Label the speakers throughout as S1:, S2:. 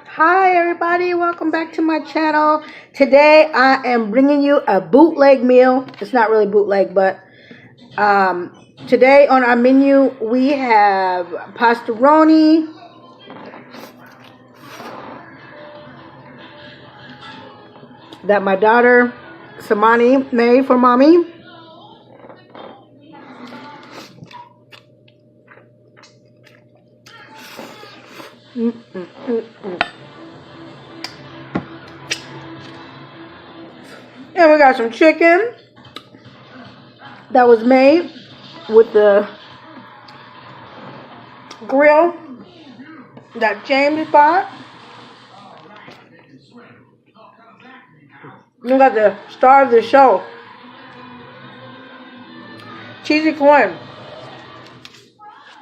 S1: Hi everybody, welcome back to my channel. Today I am bringing you a bootleg meal. It's not really bootleg, but today on our menu we have pastaroni, that my daughter Samani made for mommy. And we got some chicken that was made with the grill that James bought. We got the star of the show, cheesy corn.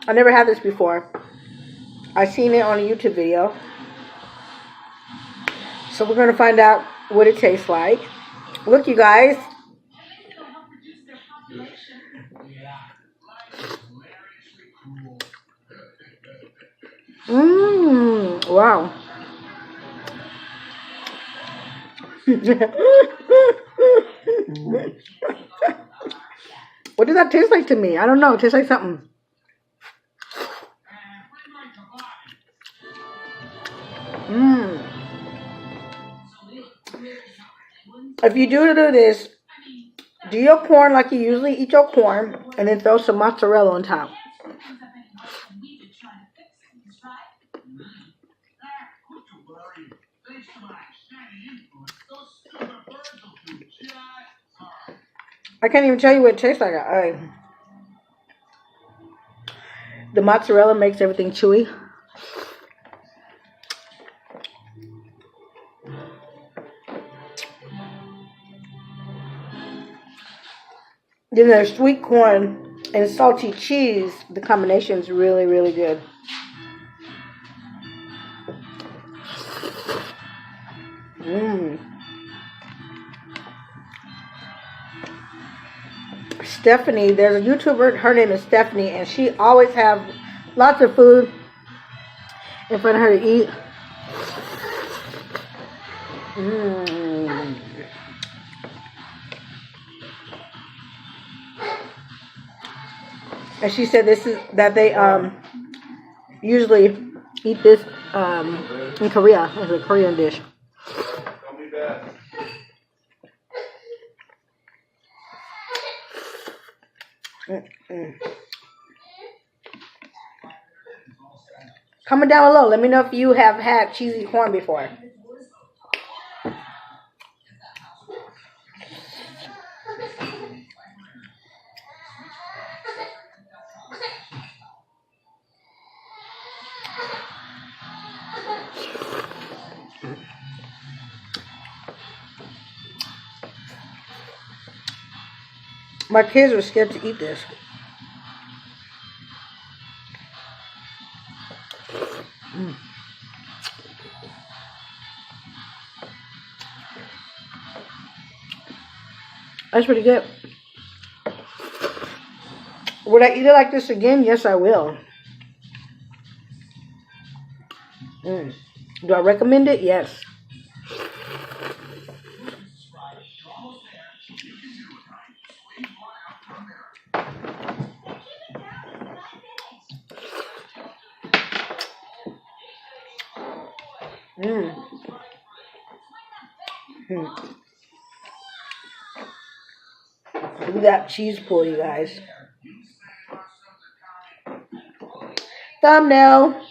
S1: I never had this before. I seen it on a YouTube video. So we're going to find out what it tastes like. Look, you guys. Wow. What does that taste like to me? I don't know. It tastes like something. If you do this, do your corn like you usually eat your corn, and then throw some mozzarella on top. I can't even tell you what it tastes like. The mozzarella makes everything chewy. Then there's sweet corn and salty cheese. The combination is really, really good. Stephanie, there's a YouTuber, her name is Stephanie, and she always have lots of food in front of her to eat. And she said this is that they usually eat this in Korea. It's a Korean dish. Comment down below. Let me know if you have had cheesy corn before. My kids were scared to eat this. That's pretty good. Would I eat it like this again? Yes, I will. Do I recommend it? Yes. Look at that cheese pull, you guys. Thumbnail.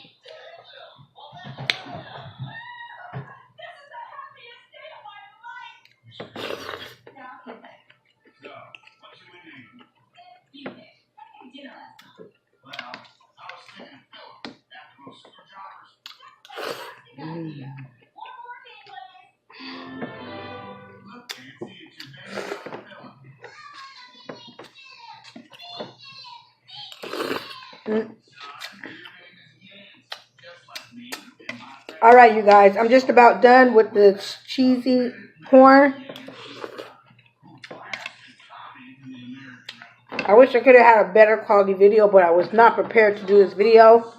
S1: All right, you guys, I'm just about done with the cheesy corn. I wish I could have had a better quality video, but I was not prepared to do this video.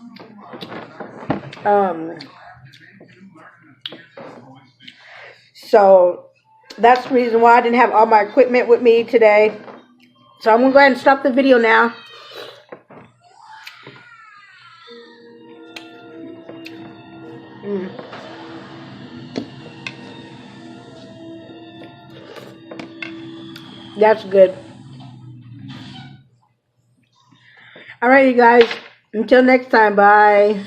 S1: So that's the reason why I didn't have all my equipment with me today. So I'm going to go ahead and stop the video now. That's good. Alright, you guys. Until next time. Bye.